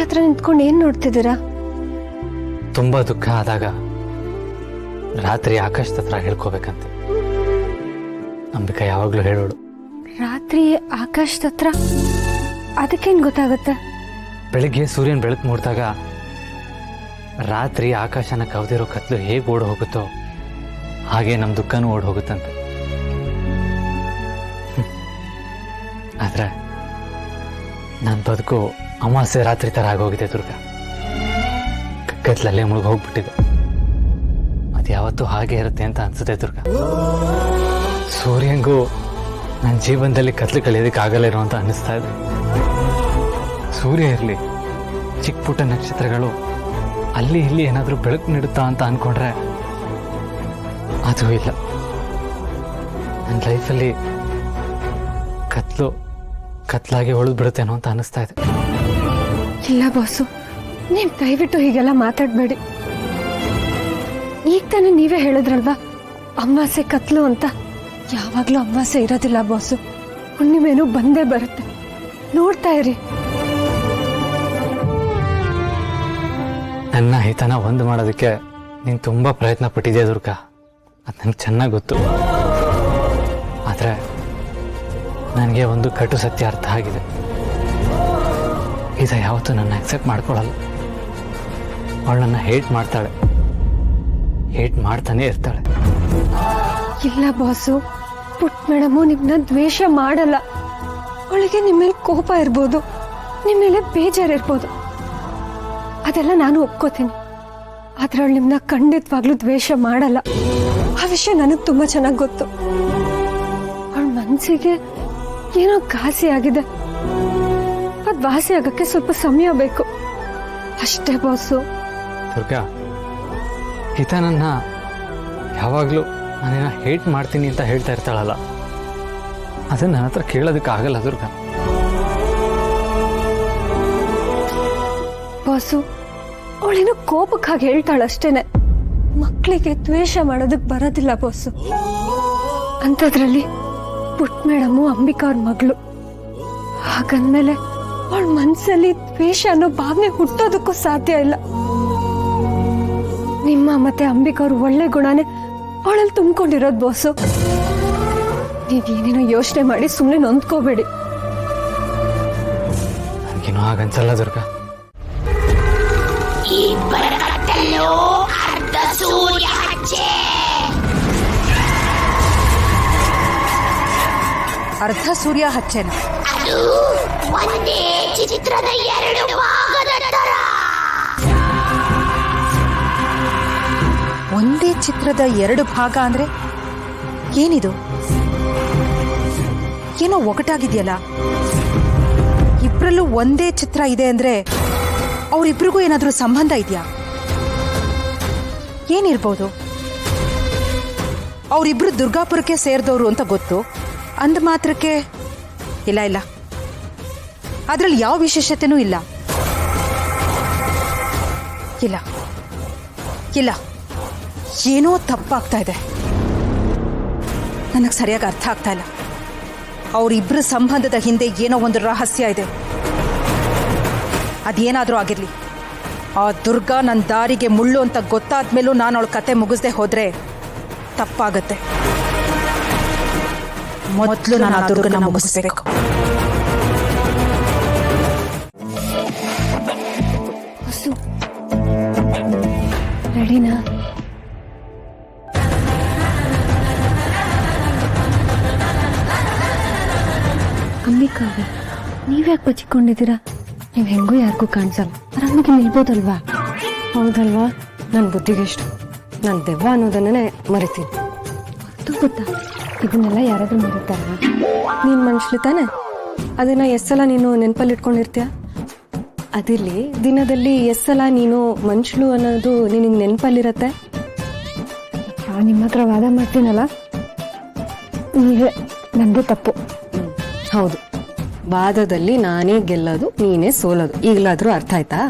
ಹತ್ರ ನಿಂತ್ಕೊಂಡು ಏನ್ ನೋಡ್ತಿದ್ದೀರಾ? ತುಂಬಾ ದುಃಖ ಆದಾಗ ರಾತ್ರಿ ಆಕಾಶದ ಹತ್ರ ಹೇಳ್ಕೋಬೇಕಂತೆ ಅಂಬಿಕಾ ಯಾವಾಗ್ಲೂ ಹೇಳೋಳು. ರಾತ್ರಿ ಆಕಾಶದ ಹತ್ರ ಅದಕ್ಕೇನ್ ಗೊತ್ತಾಗುತ್ತೆ? ಬೆಳಿಗ್ಗೆ ಸೂರ್ಯನ ಬೆಳಕು ಮೂಡಿದಾಗ ರಾತ್ರಿ ಆಕಾಶನ ಕವಿದಿರೋ ಕತ್ಲು ಹೇಗೆ ಓಡ್ ಹೋಗುತ್ತೋ ಹಾಗೆ ನಮ್ಮ ದುಃಖನೂ ಓಡ್ ಹೋಗುತ್ತಂತೆ. ಆದ್ರೆ ನನ್ನ ಬದುಕು ಅಮಾವಾಸ್ಯೆ ರಾತ್ರಿ ತರ ಆಗೋಗಿದೆ ದುರ್ಗಾ. ಕತ್ಲಲ್ಲೇ ಮುಳುಗಿ ಹೋಗ್ಬಿಟ್ಟಿದೆ. ಅದು ಯಾವತ್ತೂ ಹಾಗೆ ಇರುತ್ತೆ ಅಂತ ಅನ್ಸುತ್ತೆ ದುರ್ಗಾ. ಸೂರ್ಯಂಗೂ ನನ್ನ ಜೀವನದಲ್ಲಿ ಕತ್ಲು ಕಳೆಯೋದಕ್ಕೆ ಆಗಲ್ಲ ಇರೋ ಅಂತ ಅನ್ನಿಸ್ತಾ ಇದೆ. ಸೂರ್ಯ ಇರಲಿ, ಚಿಕ್ಕ ಪುಟ್ಟ ನಕ್ಷತ್ರಗಳು ಅಲ್ಲಿ ಇಲ್ಲಿ ಏನಾದರೂ ಬೆಳಕು ನೀಡುತ್ತಾ ಅಂತ ಅನ್ಕೊಂಡ್ರೆ ಅದು ಇಲ್ಲ. ನನ್ನ ಲೈಫಲ್ಲಿ ಕತ್ಲಾಗಿ ಉಳಿದು ಬಿಡುತ್ತೇನೋ ಅಂತ ಅನಿಸ್ತಾ ಇದೆ. ಇಲ್ಲ ಬಾಸು, ನೀವು ದಯವಿಟ್ಟು ಹೀಗೆಲ್ಲ ಮಾತಾಡಬೇಡಿ. ಈಗ ತಾನೇ ನೀವೇ ಹೇಳಿದ್ರಲ್ವಾ ಅಮಾವಾಸ್ಯೆ ಕತ್ಲು ಅಂತ. ಯಾವಾಗ್ಲೂ ಅಮಾವಾಸ್ಯೆ ಇರೋದಿಲ್ಲ ಬಾಸು, ಹುಣ್ಣಿಮೆನೂ ಬಂದೇ ಬರುತ್ತೆ. ನೋಡ್ತಾ ಇರಿ. ನನ್ನ ಹಿತನ ಒಂದು ಮಾಡೋದಕ್ಕೆ ನೀನು ತುಂಬ ಪ್ರಯತ್ನ ಪಟ್ಟಿದ್ಯಾ ದುರ್ಗಾ, ಅದು ನನಗೆ ಚೆನ್ನಾಗಿ ಗೊತ್ತು. ಆದರೆ ನನಗೆ ಒಂದು ಕಟು ಸತ್ಯ ಅರ್ಥ ಆಗಿದೆ. ಇದು ಯಾವತ್ತೂ ನನ್ನ ಅಕ್ಸೆಪ್ಟ್ ಮಾಡ್ಕೊಳ್ಳಲ್ಲ. ಅವಳು ನನ್ನ ಹೇಟ್ ಮಾಡ್ತಾಳೆ, ಹೇಟ್ ಮಾಡ್ತಾನೆ ಇರ್ತಾಳೆ. ಇಲ್ಲ ಬಾಸು, ಪುಟ್ ಮೇಡಮು ನಿಮ್ಮನ್ನ ದ್ವೇಷ ಮಾಡಲ್ಲ. ಅವಳಿಗೆ ನಿಮ್ಮ ಮೇಲೆ ಕೋಪ ಇರ್ಬೋದು, ನಿಮ್ಮ ಮೇಲೆ ಬೇಜಾರಿರ್ಬೋದು, ಅದೆಲ್ಲ ನಾನು ಒಪ್ಕೋತೀನಿ. ಆದ್ರೆ ಅವಳು ನಿಮ್ಮನ್ನ ಖಂಡಿತವಾಗ್ಲೂ ದ್ವೇಷ ಮಾಡಲ್ಲ. ಆ ವಿಷಯ ನನಗೆ ತುಂಬಾ ಚೆನ್ನಾಗಿ ಗೊತ್ತು. ಅವಳ ಮನಸ್ಸಿಗೆ ಏನೋ ಘಾಸಿ ಆಗಿದೆ. ಅದು ವಾಸಿ ಆಗಕ್ಕೆ ಸ್ವಲ್ಪ ಸಮಯ ಬೇಕು ಅಷ್ಟೇ ಬಾಸು. ದುರ್ಗಾ, ಹಿತ ನನ್ನ ಯಾವಾಗಲೂ ನಾನೇನ ಹೇಟ್ ಮಾಡ್ತೀನಿ ಅಂತ ಹೇಳ್ತಾ ಇರ್ತಾಳಲ್ಲ, ಅದನ್ನ ನನ್ನ ಹತ್ರ ಕೇಳೋದಕ್ಕಾಗಲ್ಲ ದುರ್ಗಾ. ಬಾಸು, ಅವಳೇನೋ ಕೋಪಕ್ಕಾಗಿ ಹೇಳ್ತಾಳಷ್ಟೇನೆ. ಮಕ್ಕಳಿಗೆ ದ್ವೇಷ ಮಾಡೋದಕ್ಕೆ ಬರೋದಿಲ್ಲ ಬಾಸು. ಅಂಥದ್ರಲ್ಲಿ ಪುಟ್ ಮೇಡಮು ಅಂಬಿಕಾ ಅವ್ರ ಮಗಳು. ಹಾಗಂದ್ಮೇಲೆ ಅವಳ ಮನ್ಸಲ್ಲಿ ದ್ವೇಷ ಅನ್ನೋ ಭಾವನೆ ಹುಟ್ಟೋದಕ್ಕೂ ಸಾಧ್ಯ ಇಲ್ಲ. ನಿಮ್ಮ ಮತ್ತೆ ಅಂಬಿಕಾ ಅವ್ರ ಒಳ್ಳೆ ಗುಣನೇ ಅವಳಲ್ಲಿ ತುಂಬಿಕೊಂಡಿರೋದು ಬಾಸು. ನೀವೇನೇನೋ ಯೋಚನೆ ಮಾಡಿ ಸುಮ್ಮನೆ ನೊಂದ್ಕೋಬೇಡಿ. ನನಗೇನೋ ಹಾಗನ್ಸಲ್ಲ ದುರ್ಗಾ. ಅರ್ಧ ಸೂರ್ಯ ಹಚ್ಚೆ. ಅರ್ಧ ಸೂರ್ಯ ಹಚ್ಚೆನ? ಅದು ಒಂದೇ ಚಿತ್ರದ ಎರಡು ಭಾಗದ ತರ. ಒಂದೇ ಚಿತ್ರದ ಎರಡು ಭಾಗ ಅಂದ್ರೆ ಏನಿದು? ಏನೋ ಒಗಟಾಗಿದೆಯಲ್ಲ. ಇಬ್ರಲ್ಲೂ ಒಂದೇ ಚಿತ್ರ ಇದೆ ಅಂದ್ರೆ ಅವರಿಬ್ರಿಗೂ ಏನಾದ್ರೂ ಸಂಬಂಧ ಇದೆಯಾ? ಏನಿರ್ಬೋದು? ಅವರಿಬ್ರು ದುರ್ಗಾಪುರಕ್ಕೆ ಸೇರಿದವರು ಅಂತ ಗೊತ್ತು ಅಂದ ಮಾತ್ರಕ್ಕೆ ಇಲ್ಲ ಇಲ್ಲ, ಅದ್ರಲ್ಲಿ ಯಾವ ವಿಶೇಷತೆನೂ ಇಲ್ಲ. ಇಲ್ಲ ಇಲ್ಲ, ಏನೋ ತಪ್ಪಾಗ್ತಾ ಇದೆ. ನನಗೆ ಸರಿಯಾಗಿ ಅರ್ಥ ಆಗ್ತಾ ಇಲ್ಲ. ಅವರಿಬ್ರು ಸಂಬಂಧದ ಹಿಂದೆ ಏನೋ ಒಂದು ರಹಸ್ಯ ಇದೆ. ಅದೇನಾದರೂ ಆಗಿರಲಿ, ಆ ದುರ್ಗಾ ನನ್ನ ದಾರಿಗೆ ಮುಳ್ಳು ಅಂತ ಗೊತ್ತಾದ್ಮೇಲೂ ನಾನು ಅವಳ ಕತೆ ಮುಗಿಸ್ದೆ ಹೋದ್ರೆ ತಪ್ಪಾಗತ್ತೆ. ಮೊದಲು ನಾನು ಆ ದುರ್ಗನ ಮುಗಿಸ್ಬೇಕು. ರೆಡಿನಾ? ಅಂಬಿಕಾ, ನೀವ್ಯಾಕೆ ಬಚ್ಚಿಕೊಂಡಿದ್ದೀರಾ? ನೀವು ಹೆಂಗೂ ಯಾರಿಗೂ ಕಾಣಿಸಲ್ಲ, ಆರಾಮಾಗಿ ನಿಲ್ಬೋದಲ್ವಾ? ಹೌದಲ್ವಾ? ನನ್ನ ಬುದ್ಧಿಗೆಷ್ಟು ನಾನು ದೆವ್ವ ಅನ್ನೋದನ್ನೇ ಮರಿತೀನಿ. ಅದು ಗೊತ್ತಾ? ಇದನ್ನೆಲ್ಲ ಯಾರಾದ್ರೂ ಮರೀತಾರ? ನೀನು ಮನುಷ್ಯರು ತಾನೆ, ಅದನ್ನ ಎಷ್ಟೆಲ್ಲ ನೀನು ನೆನಪಲ್ಲಿ ಇಟ್ಕೊಂಡಿರ್ತೀಯ? ಅದಿರಲಿ, ದಿನದಲ್ಲಿ ಎಷ್ಟೆಲ್ಲ ನೀನು ಮನುಷ್ಯಳು ಅನ್ನೋದು ನಿನಗೆ ನೆನಪಲ್ಲಿರತ್ತೆ? ನಿಮ್ಮ ಹತ್ರ ವಾದ ಮಾಡ್ತೀನಲ್ಲ, ನೀವೇ ನಂದೇ ತಪ್ಪು. ಹೌದು, ವಾದದಲ್ಲಿ ನಾನೇ ಗೆಲ್ಲೋದು, ನೀನೇ ಸೋಲೋದು. ಈಗಲಾದ್ರೂ ಅರ್ಥ ಆಯ್ತಾ?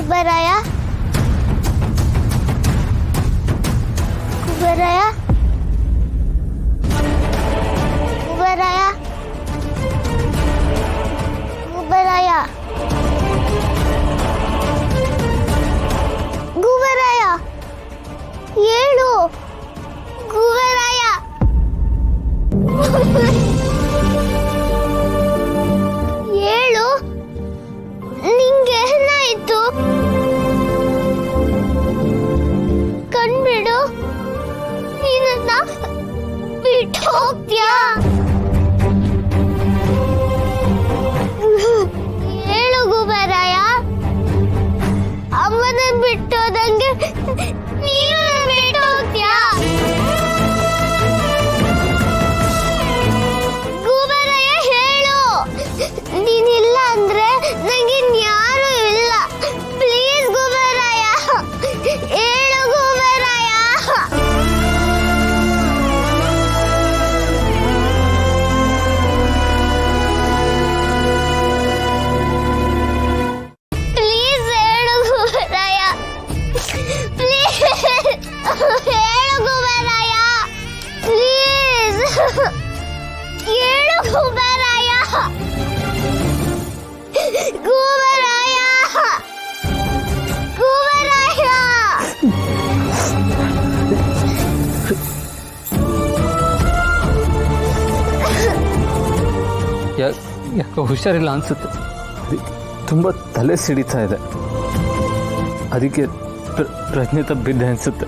ಕುಬೇರಾಯ ಕುಬೇರಾಯ ಕುಬೇರಾಯ ಕುಬೇರಾಯ ಕುಬೇರಾಯ ಏಳು ಕುಬೇರಾಯ ಏಳು ನಿಂಗೆ ಏನಾಯ್ತು ಕಣ್ಬಿಡು ನೀನನ್ನ ಬಿಟ್ಟು ಹೋಗ್ತ್ಯಾ ಹೇಳು ಗುಬರಾಯ ಅಮ್ಮನ ಬಿಟ್ಟೋದಂಗೆ ನೀನು ಬಿಟ್ಟು ಹೋಗ್ತ್ಯಾ ಗುಬರಾಯ ಹೇಳು ನೀನಿಲ್ಲ ಅಂದ್ರೆ ನಂಗೆ ಯಾರು ಇಲ್ಲ ಪ್ಲೀಸ್ ಗುಬರಾಯ ಹೇಳು ಗುಬರಾಯ ಪ್ಲೀಸ್ ಹೇಳು ಗುಬರಾಯ ಪ್ಲೀಸ್ ಹೇಳು ಗುಬರಾಯ ಪ್ಲೀಸ್ ಹೇಳು ಗುಬರಾಯ ಗುಬರಾಯ ಗುಬರಾಯ ಯಾಕೋ ಹುಷಾರಿಲ್ಲ ಅನ್ಸುತ್ತೆ ತುಂಬ ತಲೆ ಸಿಡಿತಾ ಇದೆ ಅದಕ್ಕೆ ಪ್ರಜ್ಞೆ ತಪ್ಪಿದ್ದೆ ಅನ್ಸುತ್ತೆ